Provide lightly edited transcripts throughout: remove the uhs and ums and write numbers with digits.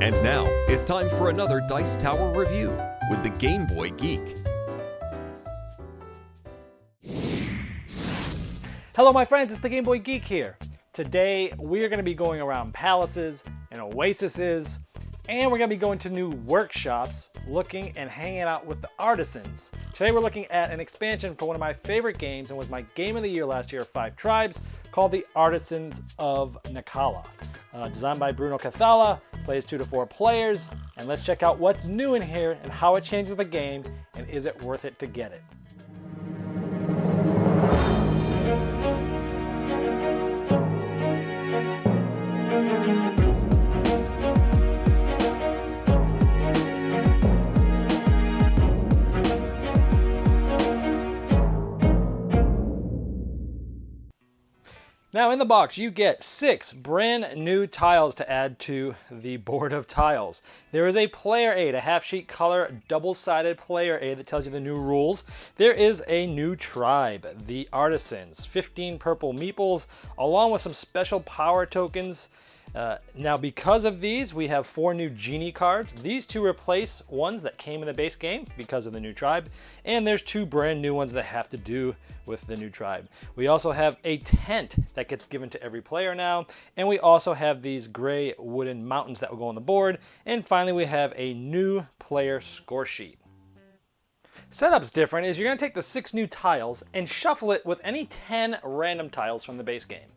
And now, it's time for another Dice Tower review with the Game Boy Geek. Hello my friends, it's the Game Boy Geek here. Today we are going to be going around palaces and oases, and we're going to be going to new workshops, looking and hanging out with the artisans. Today we're looking at an expansion for one of my favorite games and was my game of the year last year, 5 Tribes, called the Artisans of Nacala. Designed by Bruno Cathala, plays 2 to 4 players, and let's check out what's new in here and how it changes the game, and is it worth it to get it. Now in the box you get 6 brand new tiles to add to the board of tiles. There is a player aid, a half sheet color double-sided player aid that tells you the new rules. There is a new tribe, the Artisans, 15 purple meeples along with some special power tokens. Now because of these we have 4 new genie cards. These 2 replace ones that came in the base game because of the new tribe, and there's 2 brand new ones that have to do with the new tribe. We also have a tent that gets given to every player now, and we also have these gray wooden mountains that will go on the board, and finally we have a new player score sheet. Setup's different is you're going to take the 6 new tiles and shuffle it with any 10 random tiles from the base game.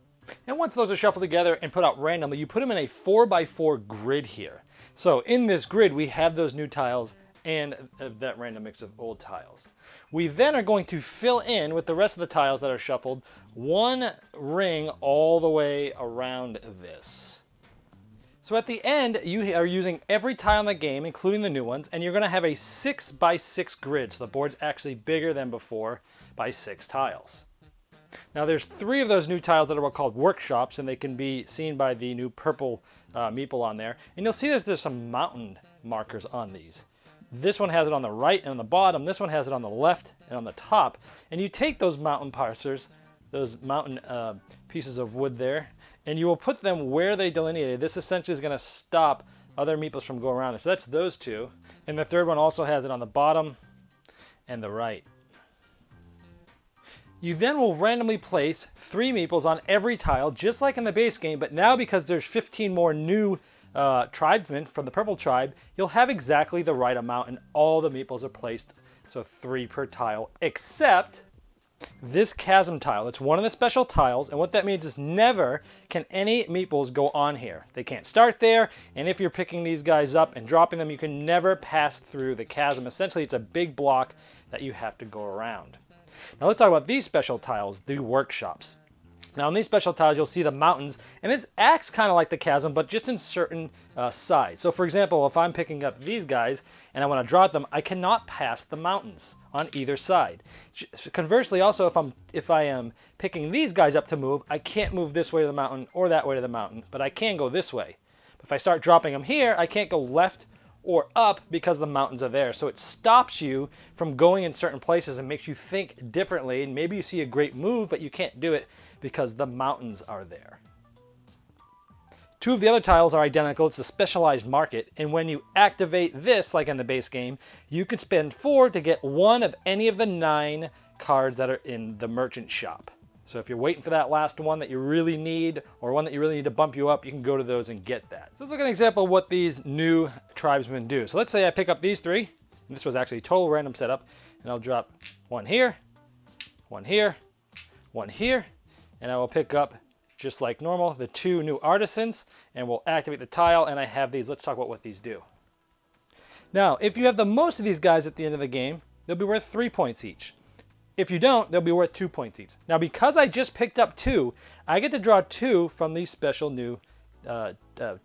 And once those are shuffled together and put out randomly, you put them in a 4x4 grid here. So in this grid, we have those new tiles and that random mix of old tiles. We then are going to fill in with the rest of the tiles that are shuffled, 1 ring all the way around this. So at the end, you are using every tile in the game, including the new ones, and you're going to have a 6x6 grid. So the board's actually bigger than before by 6 tiles. Now there's 3 of those new tiles that are called workshops, and they can be seen by the new purple meeple on there. And you'll see there's some mountain markers on these. This one has it on the right and on the bottom. This one has it on the left and on the top. And you take those mountain parsers, those mountain pieces of wood there, and you will put them where they delineated. This essentially is going to stop other meeples from going around. So that's those 2. And the third one also has it on the bottom and the right. You then will randomly place 3 meeples on every tile, just like in the base game, but now because there's 15 more new tribesmen from the purple tribe, you'll have exactly the right amount and all the meeples are placed, so 3 per tile, except this chasm tile. It's one of the special tiles, and what that means is never can any meeples go on here. They can't start there, and if you're picking these guys up and dropping them, you can never pass through the chasm. Essentially, it's a big block that you have to go around. Now let's talk about these special tiles, the workshops. Now in these special tiles you'll see the mountains, and it acts kind of like the chasm, but just in certain size. So for example, if I'm picking up these guys and I want to drop them, I cannot pass the mountains on either side. Conversely, also if I am picking these guys up to move, I can't move this way to the mountain or that way to the mountain, but I can go this way. But if I start dropping them here, I can't go left or up because the mountains are there. So it stops you from going in certain places and makes you think differently, and maybe you see a great move but you can't do it because the mountains are there. 2 of the other tiles are identical. It's a specialized market, and when you activate this, like in the base game, you can spend 4 to get 1 of any of the 9 cards that are in the merchant shop. So if you're waiting for that last one that you really need, or one that you really need to bump you up, you can go to those and get that. So let's look at an example of what these new tribesmen do. So let's say I pick up these 3, and this was actually a total random setup, and I'll drop 1 here, 1 here, 1 here, and I will pick up, just like normal, the 2 new artisans, and we'll activate the tile, and I have these. Let's talk about what these do. Now, if you have the most of these guys at the end of the game, they'll be worth 3 points each. If you don't, they'll be worth 2 points each. Now, because I just picked up 2, I get to draw 2 from these special new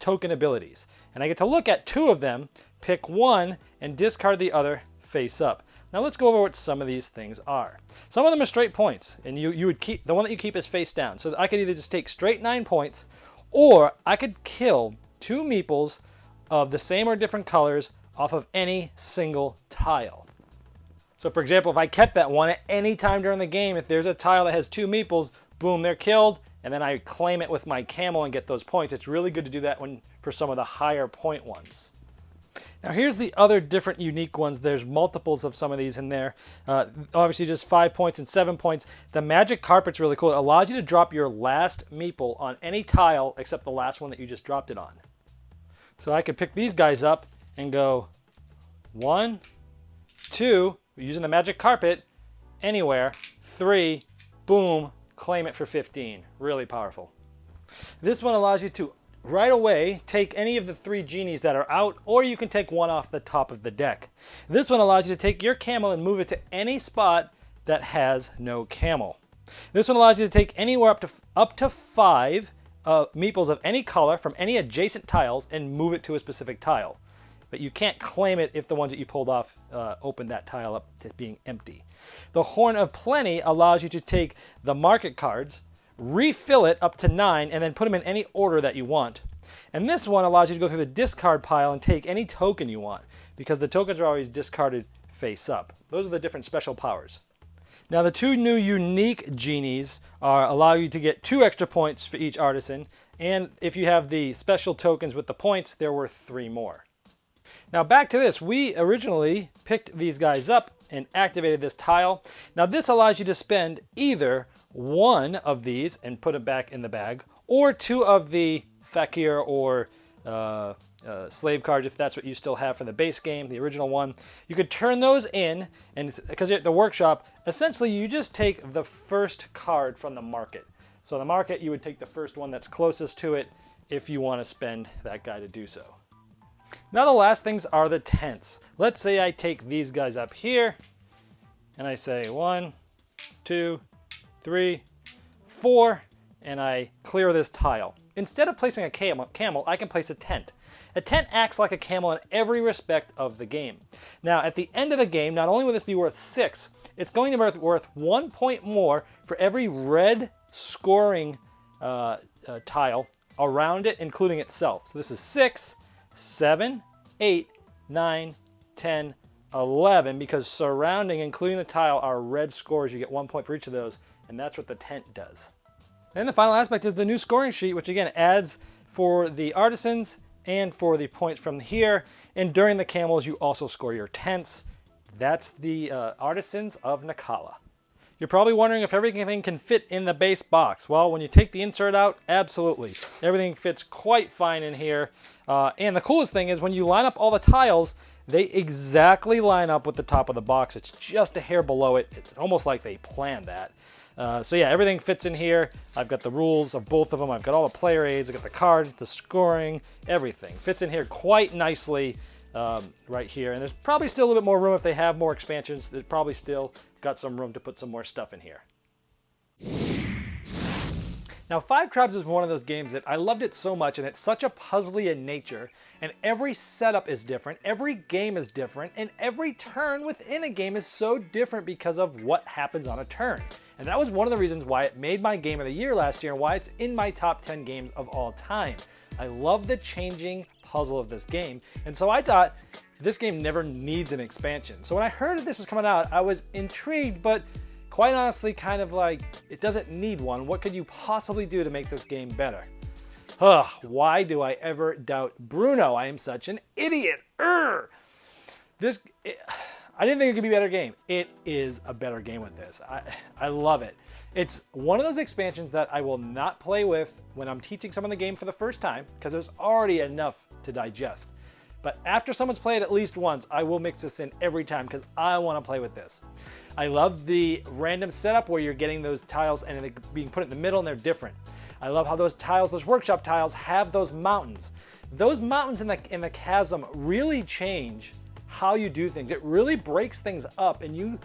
token abilities. And I get to look at 2 of them, pick 1, and discard the other face up. Now let's go over what some of these things are. Some of them are straight points, and you would keep, the one that you keep is face down. So I could either just take straight 9 points, or I could kill 2 meeples of the same or different colors off of any single tile. So for example, if I kept that one at any time during the game, if there's a tile that has 2 meeples, boom, they're killed, and then I claim it with my camel and get those points. It's really good to do that for some of the higher point ones. Now here's the other different unique ones. There's multiples of some of these in there. Obviously just 5 points and 7 points. The magic carpet's really cool. It allows you to drop your last meeple on any tile except the last one that you just dropped it on. So I could pick these guys up and go 1, 2, using the magic carpet, anywhere, 3, boom, claim it for 15. Really powerful. This one allows you to right away take any of the 3 genies that are out, or you can take one off the top of the deck. This one allows you to take your camel and move it to any spot that has no camel. This one allows you to take anywhere up to 5 meeples of any color from any adjacent tiles and move it to a specific tile. But you can't claim it if the ones that you pulled off open that tile up to being empty. The Horn of Plenty allows you to take the market cards, refill it up to 9, and then put them in any order that you want. And this one allows you to go through the discard pile and take any token you want, because the tokens are always discarded face up. Those are the different special powers. Now the 2 new unique genies allow you to get 2 extra points for each artisan, and if you have the special tokens with the points, they're worth 3 more. Now back to this, we originally picked these guys up and activated this tile. Now this allows you to spend either 1 of these and put it back in the bag, or 2 of the Fakir or slave cards, if that's what you still have for the base game, the original one. You could turn those in, and because you're at the workshop, essentially you just take the first card from the market. So the market, you would take the first one that's closest to it if you want to spend that guy to do so. Now the last things are the tents. Let's say I take these guys up here, and I say 1, 2, 3, 4, and I clear this tile. Instead of placing a camel, I can place a tent. A tent acts like a camel in every respect of the game. Now at the end of the game, not only will this be worth 6, it's going to be worth 1 point more for every red scoring tile around it, including itself. So this is 6, 7, 8, 9, 10, 11, because surrounding, including the tile, are red scores. You get 1 point for each of those, and that's what the tent does. And the final aspect is the new scoring sheet, which again adds for the artisans and for the points from here. And during the camels, you also score your tents. That's the artisans of Nacala. You're probably wondering if everything can fit in the base box. Well, when you take the insert out, absolutely. Everything fits quite fine in here. And the coolest thing is when you line up all the tiles, they exactly line up with the top of the box. It's just a hair below it. It's almost like they planned that. So yeah, everything fits in here. I've got the rules of both of them. I've got all the player aids. I've got the cards, the scoring, everything. Fits in here quite nicely right here. And there's probably still a little bit more room if they have more expansions. There's probably still got some room to put some more stuff in here. Now, Five Tribes is one of those games that I loved it so much, and it's such a puzzly in nature, and every setup is different, every game is different, and every turn within a game is so different because of what happens on a turn. And that was one of the reasons why it made my game of the year last year and why it's in my top 10 games of all time. I love the changing puzzle of this game, and so I thought this game never needs an expansion. So when I heard that this was coming out, I was intrigued, but quite honestly, kind of like, it doesn't need one. What could you possibly do to make this game better? Why do I ever doubt Bruno? I am such an idiot. I didn't think it could be a better game. It is a better game with this. I love it. It's one of those expansions that I will not play with when I'm teaching someone the game for the first time, because there's already enough to digest. But after someone's played at least once, I will mix this in every time because I want to play with this. I love the random setup where you're getting those tiles and they're being put in the middle and they're different. I love how those tiles, those workshop tiles, have those mountains. Those mountains in the chasm really change how you do things. It really breaks things up, and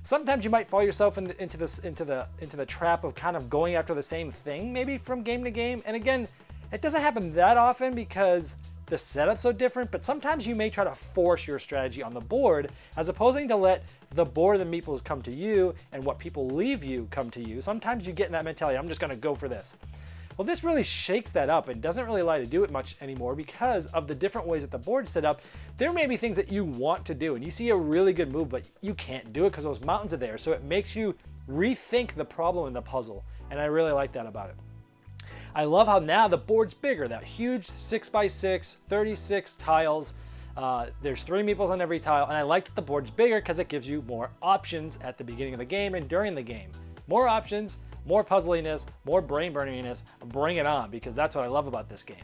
sometimes you might fall yourself into the trap of kind of going after the same thing maybe from game to game. And again, it doesn't happen that often because the setup's so different, but sometimes you may try to force your strategy on the board as opposing to let the board of the meeples come to you and what people leave you come to you. Sometimes you get in that mentality, I'm just gonna go for this. Well, this really shakes that up and doesn't really allow you to do it much anymore because of the different ways that the board's set up. There may be things that you want to do and you see a really good move, but you can't do it because those mountains are there. So it makes you rethink the problem in the puzzle, and I really like that about it. I love how now the board's bigger, that huge 6x6, 36 tiles. There's 3 meeples on every tile, and I like that the board's bigger because it gives you more options at the beginning of the game and during the game. More options, more puzzliness, more brain burniness. Bring it on, because that's what I love about this game.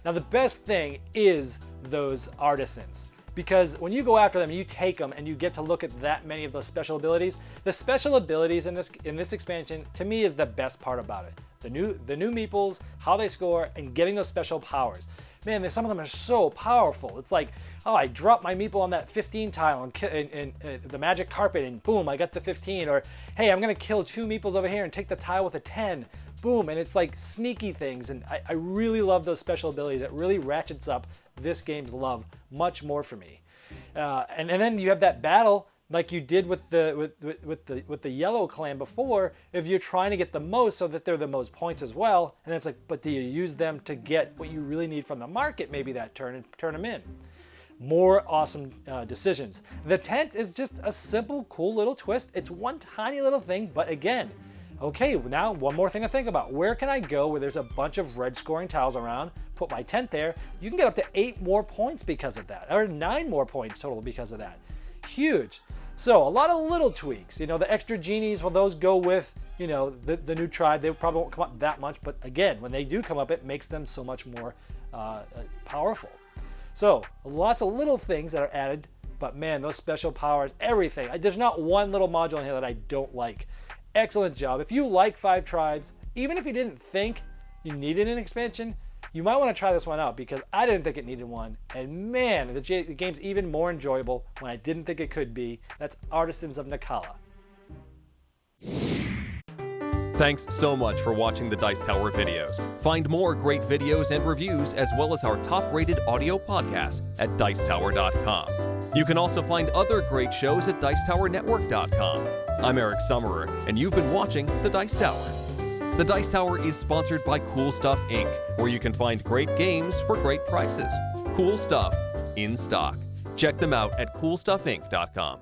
Now the best thing is those artisans, because when you go after them, you take them and you get to look at that many of those special abilities. The special abilities in this expansion, to me, is the best part about it. The new meeples, how they score, and getting those special powers. Man, some of them are so powerful. It's like, oh, I dropped my meeple on that 15 tile and the magic carpet, and boom, I got the 15. Or, hey, I'm gonna kill 2 meeples over here and take the tile with a 10. Boom, and it's like sneaky things. And I really love those special abilities. It really ratchets up this game's love much more for me. And then you have that battle like you did with the yellow clan before, if you're trying to get the most so that they're the most points as well. And it's like, but do you use them to get what you really need from the market maybe that turn and turn them in? More awesome decisions. The tent is just a simple, cool little twist. It's one tiny little thing, but again, okay, now one more thing to think about. Where can I go where there's a bunch of red scoring tiles around? Put my tent there. You can get up to 8 more points because of that, or 9 more points total because of that. Huge. So a lot of little tweaks. You know, the extra genies, well, those go with, you know, the new tribe. They probably won't come up that much, but again, when they do come up, it makes them so much more powerful. So lots of little things that are added, but man, those special powers, everything. There's not one little module in here that I don't like. Excellent job. If you like 5 Tribes, even if you didn't think you needed an expansion, you might want to try this one out, because I didn't think it needed one. And man, the game's even more enjoyable when I didn't think it could be. That's Artisans of Nacala. Thanks so much for watching the Dice Tower videos. Find more great videos and reviews, as well as our top-rated audio podcast at Dicetower.com. You can also find other great shows at Dicetowernetwork.com. I'm Eric Summerer, and you've been watching The Dice Tower. The Dice Tower is sponsored by Cool Stuff Inc., where you can find great games for great prices. Cool stuff in stock. Check them out at CoolStuffInc.com.